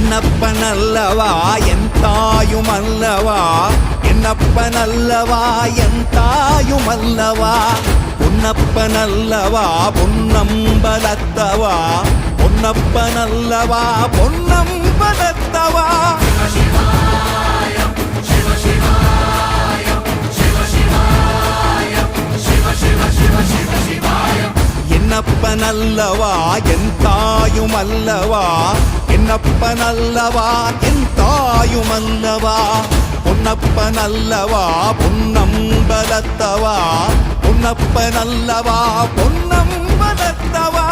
என்னப்பனல்லவா என் தாயுமல்லவா என்னப்பனல்லவா என் தாயுமல்லவா பொன்னப்பனல்லவா பொன்னம்பலத்தவா பொன்னப்பனல்லவா பொன்னம்பலத்தவா என்னப்பனல்லவா என் தாயுமல்லவா என்னப்பனல்லவா என் தாயுமல்லவா பொன்னப்பனல்லவா பொன்னம்பலத்தவா பொன்னப்பனல்லவா பொன்னம்பலத்தவா